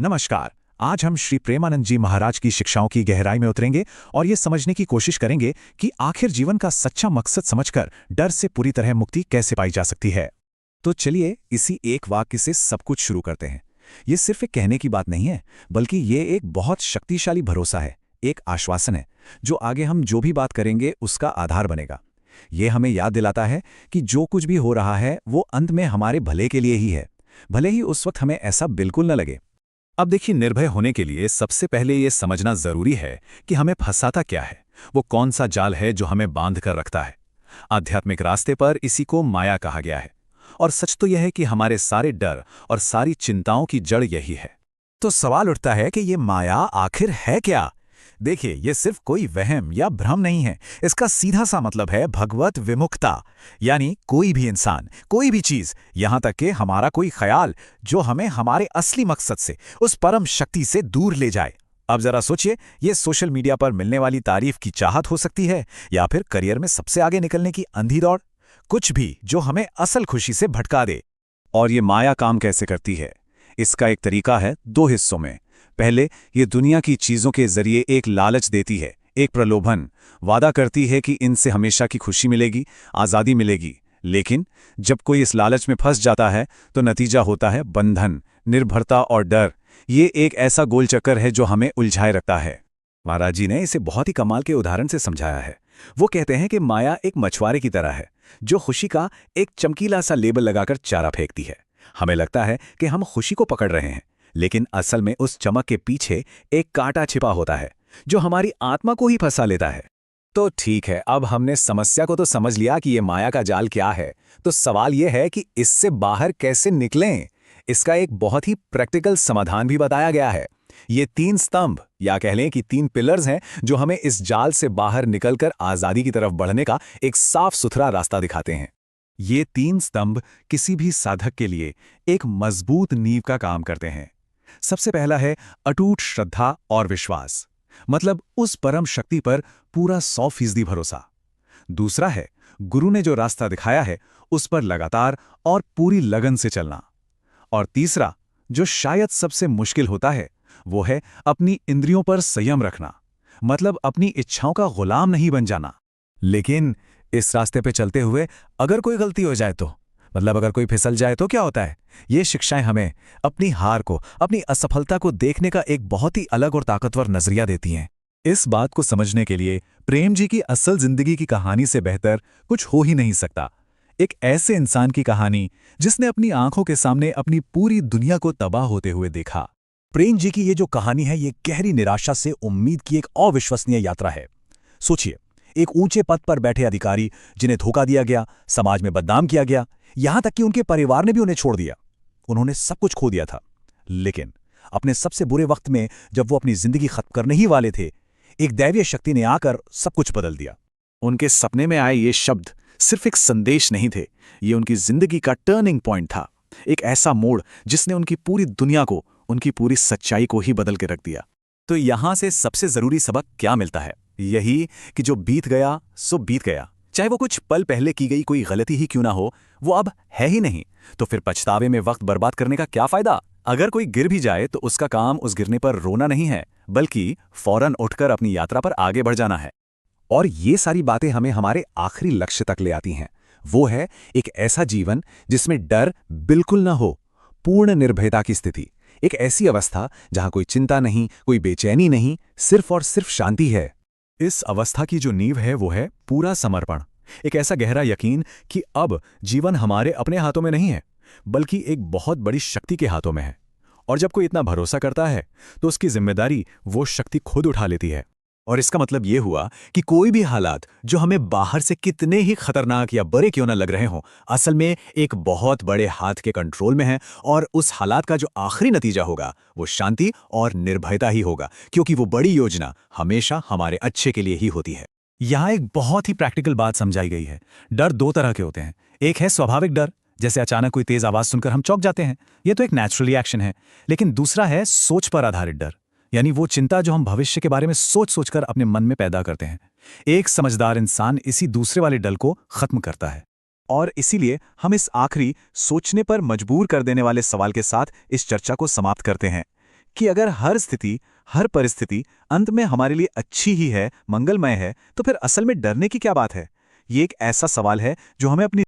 नमस्कार। आज हम श्री प्रेमानंद जी महाराज की शिक्षाओं की गहराई में उतरेंगे और ये समझने की कोशिश करेंगे कि आखिर जीवन का सच्चा मकसद समझकर डर से पूरी तरह मुक्ति कैसे पाई जा सकती है। तो चलिए इसी एक वाक्य से सब कुछ शुरू करते हैं। ये सिर्फ एक कहने की बात नहीं है, बल्कि ये एक बहुत शक्तिशाली भरोसा है, एक आश्वासन है, जो आगे हम जो भी बात करेंगे उसका आधार बनेगा। ये हमें याद दिलाता है कि जो कुछ भी हो रहा है वो अंत में हमारे भले के लिए ही है, भले ही उस वक्त हमें ऐसा बिल्कुल न लगे। अब देखिए, निर्भय होने के लिए सबसे पहले ये समझना जरूरी है कि हमें फंसाता क्या है, वो कौन सा जाल है जो हमें बांध कर रखता है। आध्यात्मिक रास्ते पर इसी को माया कहा गया है, और सच तो यह है कि हमारे सारे डर और सारी चिंताओं की जड़ यही है। तो सवाल उठता है कि ये माया आखिर है क्या? देखिए, ये सिर्फ कोई वहम या भ्रम नहीं है। इसका सीधा सा मतलब है भगवत विमुखता, यानी कोई भी इंसान, कोई भी चीज, यहां तक कि हमारा कोई ख्याल, जो हमें हमारे असली मकसद से, उस परम शक्ति से दूर ले जाए। अब जरा सोचिए, ये सोशल मीडिया पर मिलने वाली तारीफ की चाहत हो सकती है, या फिर करियर में सबसे आगे निकलने की अंधी दौड़, कुछ भी जो हमें असल खुशी से भटका दे। और ये माया काम कैसे करती है? इसका एक तरीका है दो हिस्सों में। पहले, ये दुनिया की चीजों के जरिए एक लालच देती है, एक प्रलोभन। वादा करती है कि इनसे हमेशा की खुशी मिलेगी, आज़ादी मिलेगी। लेकिन जब कोई इस लालच में फंस जाता है तो नतीजा होता है बंधन, निर्भरता और डर। ये एक ऐसा गोल चक्कर है जो हमें उलझाए रखता है। महाराज जी ने इसे बहुत ही कमाल के उदाहरण से समझाया है। वो कहते हैं कि माया एक मछुआरे की तरह है, जो खुशी का एक चमकीला सा लेबल लगाकर चारा फेंकती है। हमें लगता है कि हम खुशी को पकड़ रहे हैं, लेकिन असल में उस चमक के पीछे एक कांटा छिपा होता है, जो हमारी आत्मा को ही फंसा लेता है। तो ठीक है, अब हमने समस्या को तो समझ लिया कि ये माया का जाल क्या है। तो सवाल यह है कि इससे बाहर कैसे निकलें। इसका एक बहुत ही प्रैक्टिकल समाधान भी बताया गया है। ये 3 स्तंभ, या कह लें कि 3 पिलर्स हैं, जो हमें इस जाल से बाहर निकलकर आज़ादी की तरफ बढ़ने का एक साफ सुथरा रास्ता दिखाते हैं। ये 3 स्तंभ किसी भी साधक के लिए एक मजबूत नींव का काम करते हैं। सबसे पहला है अटूट श्रद्धा और विश्वास, मतलब उस परम शक्ति पर पूरा 100% भरोसा। दूसरा है गुरु ने जो रास्ता दिखाया है उस पर लगातार और पूरी लगन से चलना। और तीसरा, जो शायद सबसे मुश्किल होता है, वो है अपनी इंद्रियों पर संयम रखना, मतलब अपनी इच्छाओं का गुलाम नहीं बन जाना। लेकिन इस रास्ते पे चलते हुए अगर कोई गलती हो जाए तो, मतलब अगर कोई फिसल जाए तो क्या होता है? ये शिक्षाएं हमें अपनी हार को, अपनी असफलता को देखने का एक बहुत ही अलग और ताकतवर नजरिया देती हैं। इस बात को समझने के लिए प्रेम जी की असल जिंदगी की कहानी से बेहतर कुछ हो ही नहीं सकता। एक ऐसे इंसान की कहानी जिसने अपनी आंखों के सामने अपनी पूरी दुनिया को तबाह होते हुए देखा। प्रेम जी की ये जो कहानी है, ये गहरी निराशा से उम्मीद की एक अविश्वसनीय यात्रा है। सोचिए, एक ऊंचे पद पर बैठे अधिकारी जिन्हें धोखा दिया गया, समाज में बदनाम किया गया, यहां तक कि उनके परिवार ने भी उन्हें छोड़ दिया। उन्होंने सब कुछ खो दिया था, लेकिन अपने सबसे बुरे वक्त में जब वो अपनी जिंदगी खत्म करने ही वाले थे, एक दैवीय शक्ति ने आकर सब कुछ बदल दिया। उनके सपने में आए ये शब्द सिर्फ एक संदेश नहीं थे, ये उनकी जिंदगी का टर्निंग पॉइंट था। एक ऐसा मोड़ जिसने उनकी पूरी दुनिया को, उनकी पूरी सच्चाई को ही बदल के रख दिया। तो यहां से सबसे जरूरी सबक क्या मिलता है? यही कि जो बीत गया सो बीत गया। चाहे वो कुछ पल पहले की गई कोई गलती ही क्यों ना हो, वो अब है ही नहीं। तो फिर पछतावे में वक्त बर्बाद करने का क्या फायदा? अगर कोई गिर भी जाए तो उसका काम उस गिरने पर रोना नहीं है, बल्कि फौरन उठकर अपनी यात्रा पर आगे बढ़ जाना है। और ये सारी बातें हमें हमारे आखिरी लक्ष्य तक ले आती हैं। वो है एक ऐसा जीवन जिसमें डर बिल्कुल ना हो, पूर्ण निर्भयता की स्थिति। एक ऐसी अवस्था जहां कोई चिंता नहीं, कोई बेचैनी नहीं, सिर्फ और सिर्फ शांति है। इस अवस्था की जो नींव है वो है पूरा समर्पण। एक ऐसा गहरा यकीन कि अब जीवन हमारे अपने हाथों में नहीं है, बल्कि एक बहुत बड़ी शक्ति के हाथों में है। और जब कोई इतना भरोसा करता है तो उसकी जिम्मेदारी वो शक्ति खुद उठा लेती है। और इसका मतलब ये हुआ कि कोई भी हालात जो हमें बाहर से कितने ही खतरनाक या बुरे क्यों ना लग रहे हों, असल में एक बहुत बड़े हाथ के कंट्रोल में है। और उस हालात का जो आखिरी नतीजा होगा वो शांति और निर्भयता ही होगा, क्योंकि वो बड़ी योजना हमेशा हमारे अच्छे के लिए ही होती है। यहाँ एक बहुत ही प्रैक्टिकल बात समझाई गई है। डर 2 तरह के होते हैं। एक है स्वाभाविक डर, जैसे अचानक कोई तेज आवाज सुनकर हम चौंक जाते हैं, ये तो एक नेचुरल रिएक्शन है। लेकिन दूसरा है सोच पर आधारित डर, यानी वो चिंता जो हम भविष्य के बारे में सोच सोचकर अपने मन में पैदा करते हैं। एक समझदार इंसान इसी दूसरे वाले डर को खत्म करता है। और इसीलिए हम इस आखिरी सोचने पर मजबूर कर देने वाले सवाल के साथ इस चर्चा को समाप्त करते हैं। कि अगर हर स्थिति, हर परिस्थिति अंत में हमारे लिए अच्छी ही है, मंगलमय है, तो फिर असल में डरने की क्या बात है? ये एक ऐसा सवाल है जो हमें अपनी